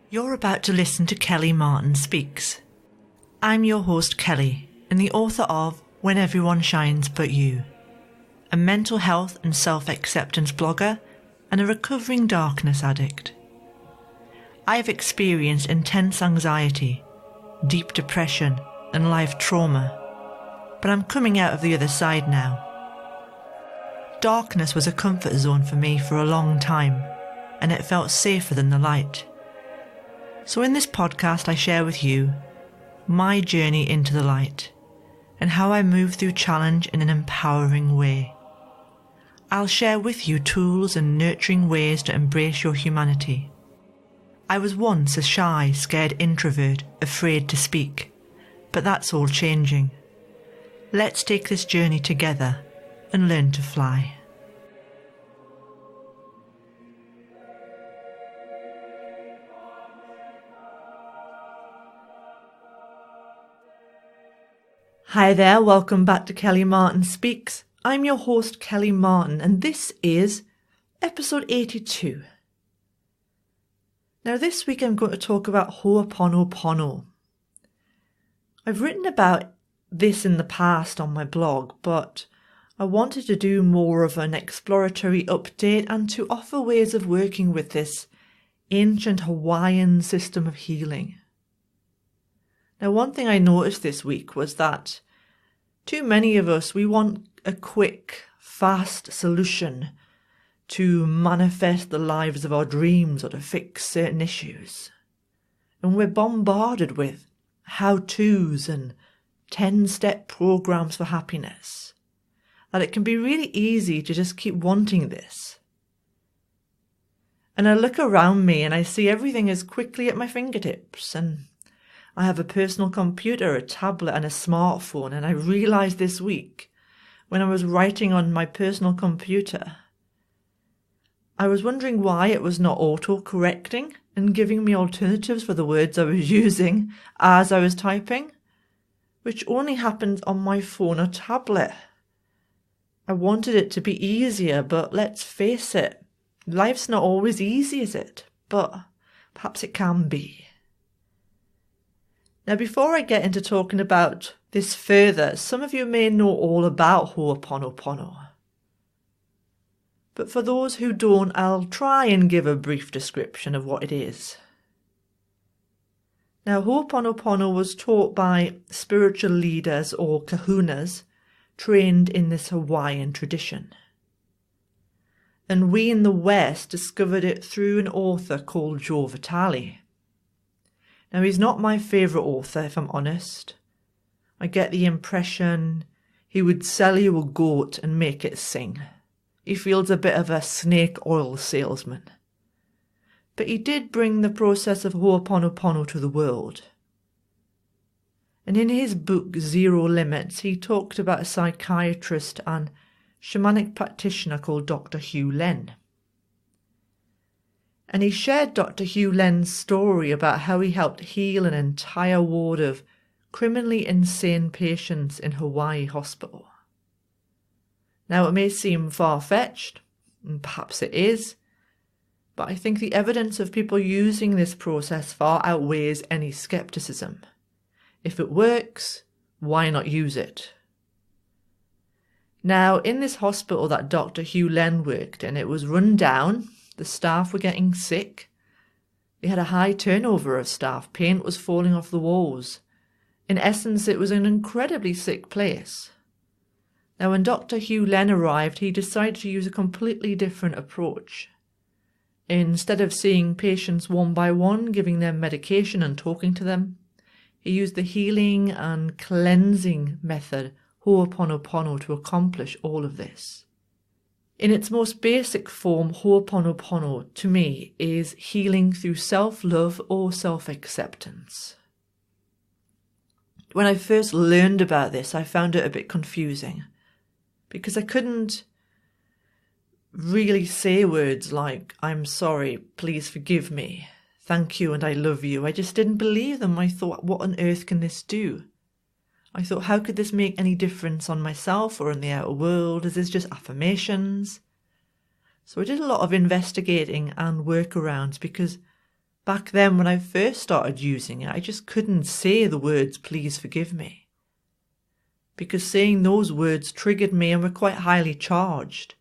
You're about to listen to Kelly Martin Speaks. I'm your host Kelly, and the author of When Everyone Shines But You, a mental health and self-acceptance blogger and a recovering darkness addict. I have experienced intense anxiety, deep depression and life trauma, but I'm coming out of the other side now. Darkness was a comfort zone for me for a long time, and it felt safer than the light. So in this podcast I share with you my journey into the light and how I move through challenge in an empowering way. I'll share with you tools and nurturing ways to embrace your humanity. I was once a shy, scared introvert, afraid to speak, but that's all changing. Let's take this journey together and learn to fly. Hi there, welcome back to Kelly Martin Speaks. I'm your host Kelly Martin and this is episode 82. Now this week I'm going to talk about Ho'oponopono. I've written about this in the past on my blog, but I wanted to do more of an exploratory update and to offer ways of working with this ancient Hawaiian system of healing. Now one thing I noticed this week was that too many of us, we want a quick, fast solution to manifest the lives of our dreams or to fix certain issues. And we're bombarded with how-tos and 10-step programs for happiness. That it can be really easy to just keep wanting this. And I look around me and I see everything is quickly at my fingertips, and I have a personal computer, a tablet and a smartphone, and I realised this week when I was writing on my personal computer, I was wondering why it was not auto-correcting and giving me alternatives for the words I was using as I was typing, which only happens on my phone or tablet. I wanted it to be easier, but let's face it, life's not always easy, is it? But perhaps it can be. Now, before I get into talking about this further, some of you may know all about Ho'oponopono. But for those who don't, I'll try and give a brief description of what it is. Now, Ho'oponopono was taught by spiritual leaders or kahunas trained in this Hawaiian tradition. And we in the West discovered it through an author called Joe Vitale. Now, he's not my favourite author, if I'm honest. I get the impression he would sell you a goat and make it sing. He feels a bit of a snake oil salesman. But he did bring the process of Ho'oponopono to the world. And in his book, Zero Limits, he talked about a psychiatrist and shamanic practitioner called Dr. Hugh Len. And he shared Dr. Hugh Len's story about how he helped heal an entire ward of criminally insane patients in Hawaii hospital. Now, it may seem far-fetched, and perhaps it is, but I think the evidence of people using this process far outweighs any skepticism. If it works, why not use it? Now, in this hospital that Dr. Hugh Len worked in, it was run down. The staff were getting sick. They had a high turnover of staff. Paint was falling off the walls. In essence, it was an incredibly sick place. Now, when Dr. Hugh Len arrived, he decided to use a completely different approach. Instead of seeing patients one by one, giving them medication and talking to them, he used the healing and cleansing method, Ho'oponopono, to accomplish all of this. In its most basic form, Ho'oponopono, to me, is healing through self-love or self-acceptance. When I first learned about this, I found it a bit confusing because I couldn't really say words like, I'm sorry, please forgive me, thank you and I love you. I just didn't believe them. I thought, what on earth can this do? I thought, how could this make any difference on myself or in the outer world? Is this just affirmations? So I did a lot of investigating and workarounds because Back then when I first started using it, I just couldn't say the words, please forgive me. Because saying those words triggered me and were quite highly charged.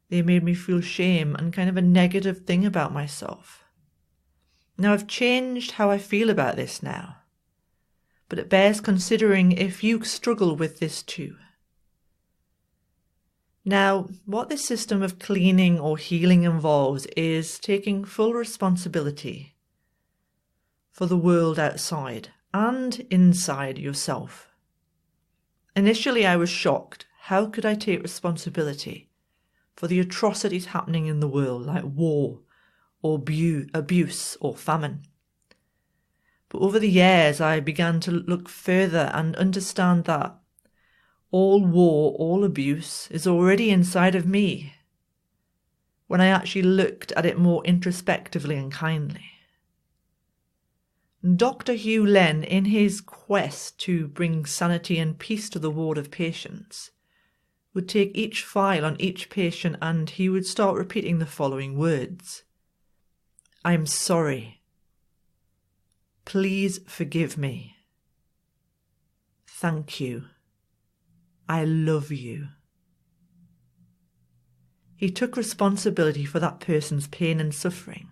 They made me feel shame and kind of a negative thing about myself. Now I've changed how I feel about this now. But it bears considering if you struggle with this too. Now, what this system of cleaning or healing involves is taking full responsibility for the world outside and inside yourself. Initially, I was shocked. How could I take responsibility for the atrocities happening in the world, like war or abuse or famine? But over the years, I began to look further and understand that all war, all abuse is already inside of me when I actually looked at it more introspectively and kindly. Dr. Hugh Len, in his quest to bring sanity and peace to the ward of patients, would take each file on each patient and he would start repeating the following words. I'm sorry. Please forgive me. Thank you. I love you. He took responsibility for that person's pain and suffering.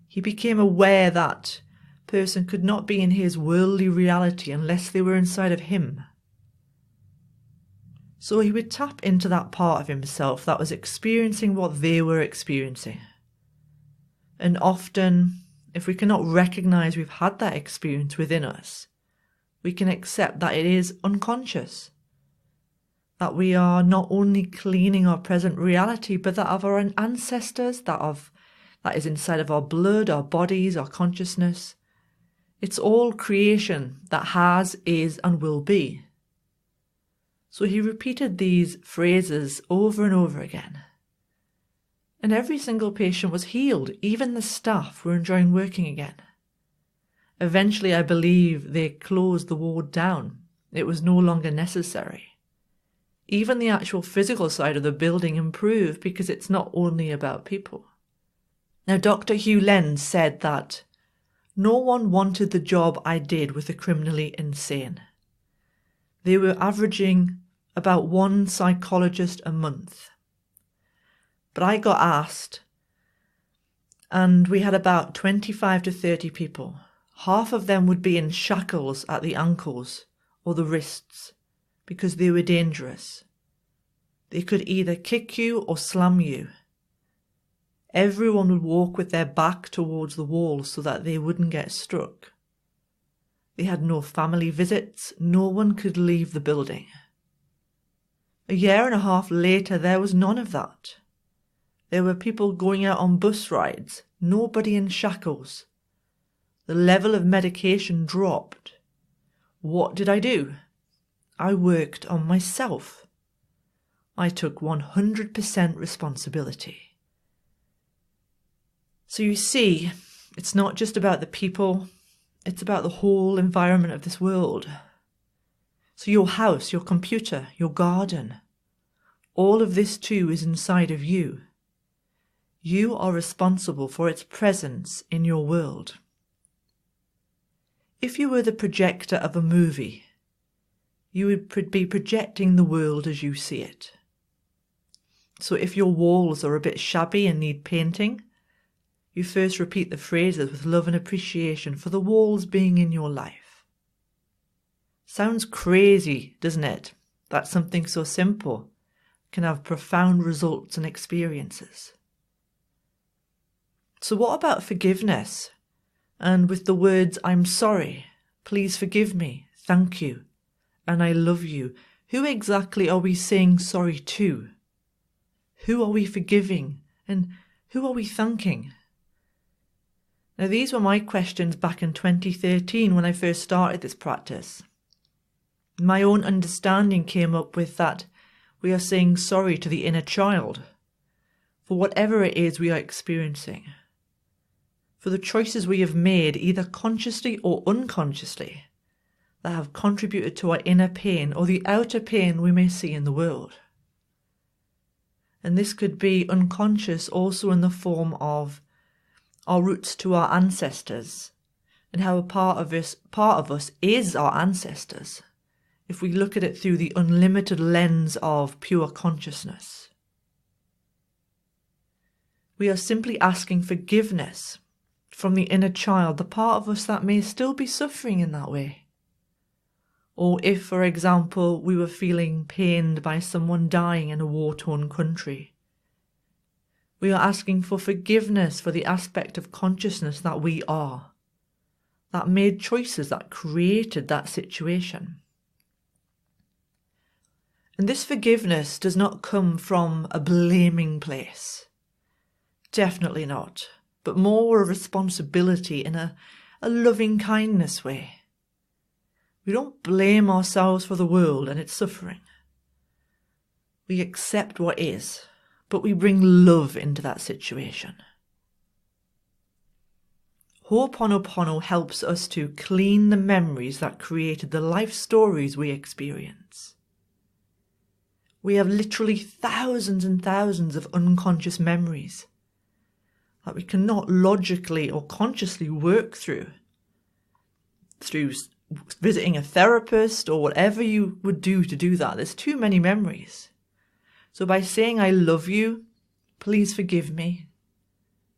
He became aware that person could not be in his worldly reality unless they were inside of him. So he would tap into that part of himself that was experiencing what they were experiencing. And often, if we cannot recognize we've had that experience within us, we can accept that it is unconscious, that we are not only cleaning our present reality, but that of our ancestors, that is inside of our blood, our bodies, our consciousness. It's all creation that has, is, and will be. So he repeated these phrases over and over again. And every single patient was healed. Even the staff were enjoying working again. Eventually, I believe they closed the ward down. It was no longer necessary. Even the actual physical side of the building improved because it's not only about people. Now, Dr. Hugh Len said that no one wanted the job I did with the criminally insane. They were averaging about one psychologist a month. But I got asked, and we had about 25 to 30 people. Half of them would be in shackles at the ankles or the wrists because they were dangerous. They could either kick you or slam you. Everyone would walk with their back towards the wall so that they wouldn't get struck. They had no family visits. No one could leave the building. A year and a half later, there was none of that. There were people going out on bus rides, nobody in shackles. The level of medication dropped. What did I do? I worked on myself. I took 100% responsibility. So you see, it's not just about the people, it's about the whole environment of this world. So your house, your computer, your garden, all of this too is inside of you. You are responsible for its presence in your world. If you were the projector of a movie, you would be projecting the world as you see it. So if your walls are a bit shabby and need painting, you first repeat the phrases with love and appreciation for the walls being in your life. Sounds crazy, doesn't it? That something so simple can have profound results and experiences. So what about forgiveness? And with the words, I'm sorry, please forgive me, thank you, and I love you, who exactly are we saying sorry to? Who are we forgiving? And who are we thanking? Now, these were my questions back in 2013 when I first started this practice. My own understanding came up with that we are saying sorry to the inner child for whatever it is we are experiencing, for the choices we have made, either consciously or unconsciously, that have contributed to our inner pain or the outer pain we may see in the world. And this could be unconscious also in the form of our roots to our ancestors, and how a part of us is our ancestors, if we look at it through the unlimited lens of pure consciousness. We are simply asking forgiveness from the inner child, the part of us that may still be suffering in that way. Or if, for example, we were feeling pained by someone dying in a war-torn country, we are asking for forgiveness for the aspect of consciousness that we are, that made choices that created that situation. And this forgiveness does not come from a blaming place. Definitely not. But more a responsibility in a loving kindness way. We don't blame ourselves for the world and its suffering. We accept what is, but we bring love into that situation. Ho'oponopono helps us to clean the memories that created the life stories we experience. We have literally thousands and thousands of unconscious memories that we cannot logically or consciously work through visiting a therapist or whatever you would do to do that. There's too many memories. So by saying I love you, please forgive me,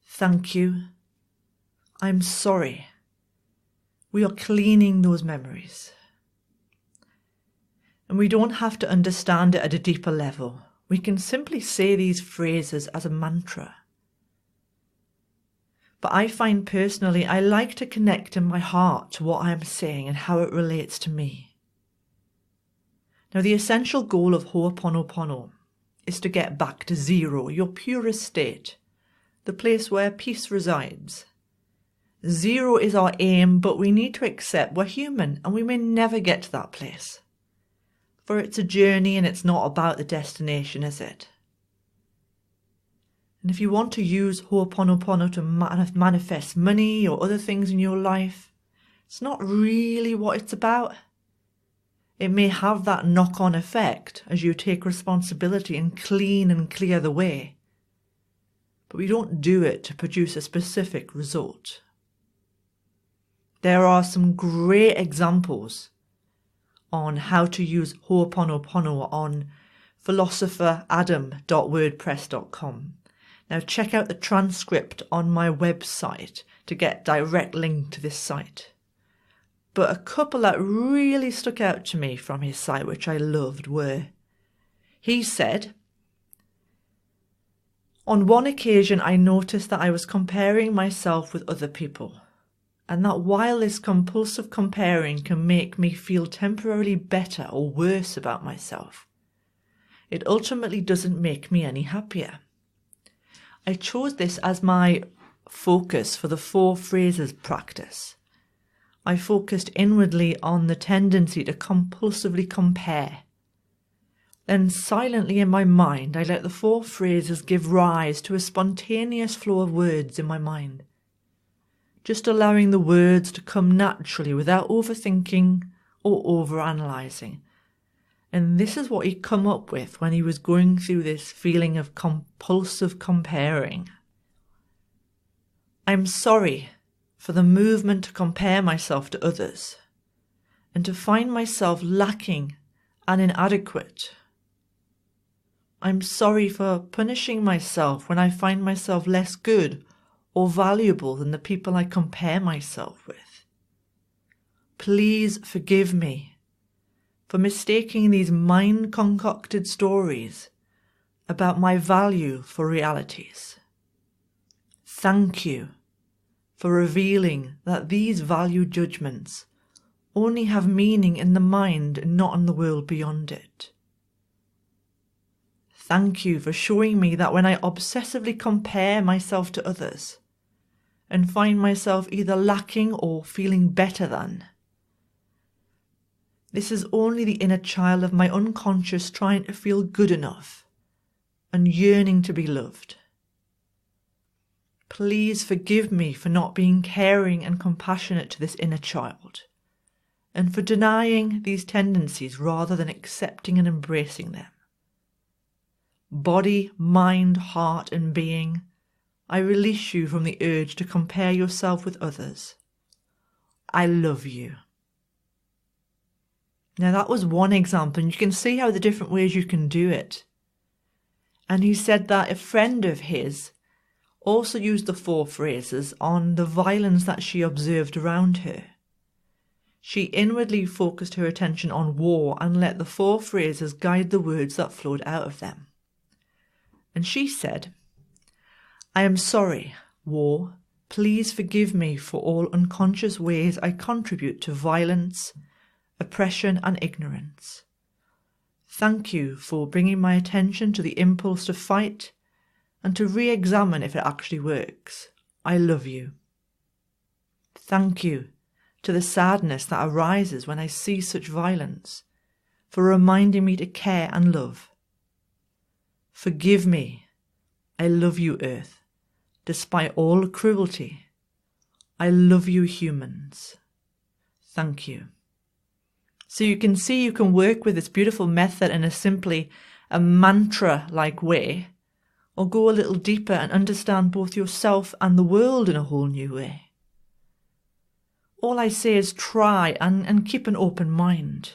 thank you, I'm sorry, we are cleaning those memories. And we don't have to understand it at a deeper level. We can simply say these phrases as a mantra. But I find personally, I like to connect in my heart to what I'm saying and how it relates to me. Now, the essential goal of Ho'oponopono is to get back to zero, your purest state, the place where peace resides. Zero is our aim, but we need to accept we're human and we may never get to that place. For it's a journey and it's not about the destination, is it? And if you want to use Ho'oponopono to manifest money or other things in your life, it's not really what it's about. It may have that knock-on effect as you take responsibility and clean and clear the way. But we don't do it to produce a specific result. There are some great examples on how to use Ho'oponopono on philosopheradam.wordpress.com. Now check out the transcript on my website to get direct link to this site. But a couple that really stuck out to me from his site, which I loved, were, he said, on one occasion I noticed that I was comparing myself with other people, and that while this compulsive comparing can make me feel temporarily better or worse about myself, it ultimately doesn't make me any happier. I chose this as my focus for the 4 phrases practice. I focused inwardly on the tendency to compulsively compare. Then silently in my mind, I let the 4 phrases give rise to a spontaneous flow of words in my mind, just allowing the words to come naturally without overthinking or overanalyzing. And this is what he'd come up with when he was going through this feeling of compulsive comparing. I'm sorry for the movement to compare myself to others and to find myself lacking and inadequate. I'm sorry for punishing myself when I find myself less good or valuable than the people I compare myself with. Please forgive me for mistaking these mind-concocted stories about my value for realities. Thank you for revealing that these value judgments only have meaning in the mind and not in the world beyond it. Thank you for showing me that when I obsessively compare myself to others and find myself either lacking or feeling better than, this is only the inner child of my unconscious trying to feel good enough and yearning to be loved. Please forgive me for not being caring and compassionate to this inner child, and for denying these tendencies rather than accepting and embracing them. Body, mind, heart, and being, I release you from the urge to compare yourself with others. I love you. Now that was one example, and you can see how the different ways you can do it. And he said that a friend of his also used the 4 phrases on the violence that she observed around her. She inwardly focused her attention on war and let the 4 phrases guide the words that flowed out of them. And she said, I am sorry, war. Please forgive me for all unconscious ways I contribute to violence, oppression and ignorance. Thank you for bringing my attention to the impulse to fight and to re-examine if it actually works. I love you. Thank you to the sadness that arises when I see such violence, for reminding me to care and love. Forgive me. I love you, Earth, despite all cruelty. I love you, humans. Thank you. So you can see you can work with this beautiful method in simply a mantra-like way, or go a little deeper and understand both yourself and the world in a whole new way. All I say is try and keep an open mind.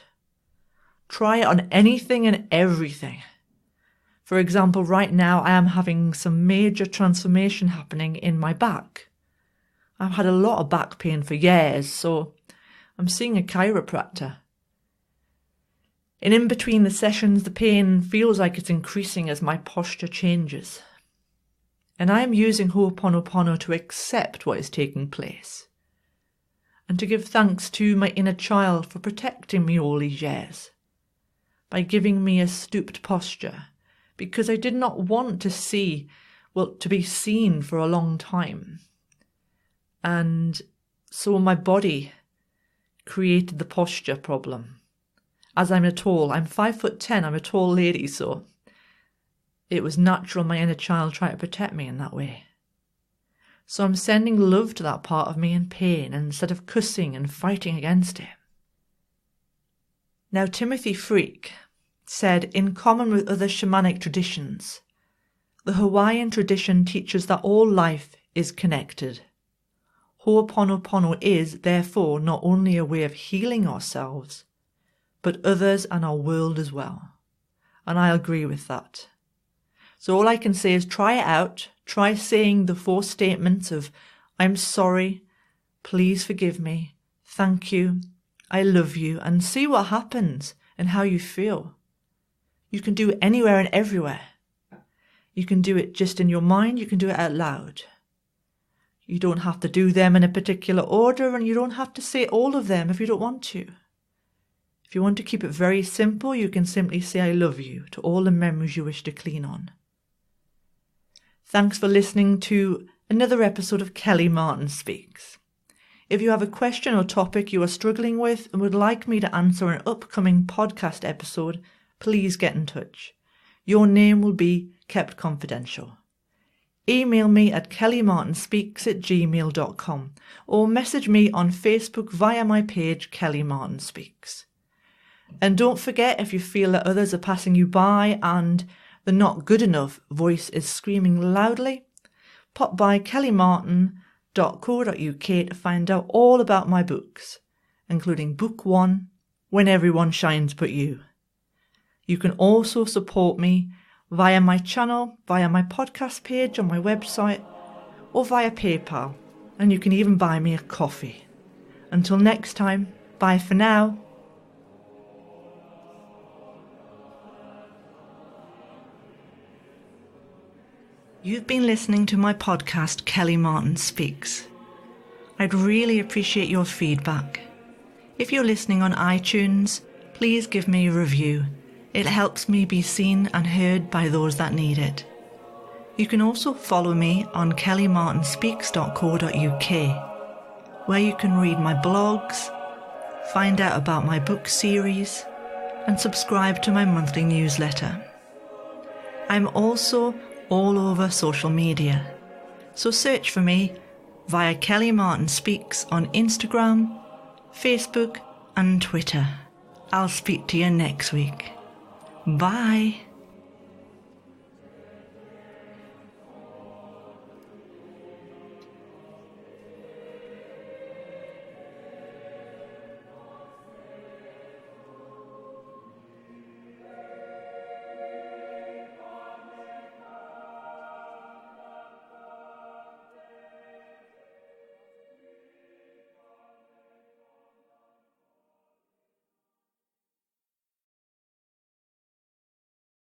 Try it on anything and everything. For example, right now I am having some major transformation happening in my back. I've had a lot of back pain for years, so I'm seeing a chiropractor. And in between the sessions, the pain feels like it's increasing as my posture changes. And I am using Ho'oponopono to accept what is taking place, and to give thanks to my inner child for protecting me all these years, by giving me a stooped posture, because I did not want to be seen for a long time. And so my body created the posture problem. As I'm 5'10", I'm a tall lady, so it was natural my inner child tried to protect me in that way. So I'm sending love to that part of me in pain instead of cussing and fighting against it. Now Timothy Freak said, in common with other shamanic traditions, the Hawaiian tradition teaches that all life is connected. Ho'oponopono is, therefore, not only a way of healing ourselves, but others and our world as well. And I agree with that. So all I can say is try it out. Try saying the 4 statements of I'm sorry, please forgive me, thank you, I love you, and see what happens and how you feel. You can do it anywhere and everywhere. You can do it just in your mind, you can do it out loud. You don't have to do them in a particular order, and you don't have to say all of them if you don't want to. If you want to keep it very simple, you can simply say I love you to all the memories you wish to clean on. Thanks for listening to another episode of Kelly Martin Speaks. If you have a question or topic you are struggling with and would like me to answer an upcoming podcast episode, please get in touch. Your name will be kept confidential. Email me at kellymartinspeaks@gmail.com or message me on Facebook via my page Kelly Martin Speaks. And don't forget, if you feel that others are passing you by and the not good enough voice is screaming loudly, pop by kellymartin.co.uk to find out all about my books, including Book 1, When Everyone Shines But You. You can also support me via my channel, via my podcast page on my website, or via PayPal, and you can even buy me a coffee. Until next time, bye for now. You've been listening to my podcast, Kelly Martin Speaks. I'd really appreciate your feedback. If you're listening on iTunes, please give me a review. It helps me be seen and heard by those that need it. You can also follow me on kellymartinspeaks.co.uk, where you can read my blogs, find out about my book series, and subscribe to my monthly newsletter. I'm also all over social media, so search for me via Kelly Martin Speaks on Instagram, Facebook and Twitter. I'll speak to you next week. Bye.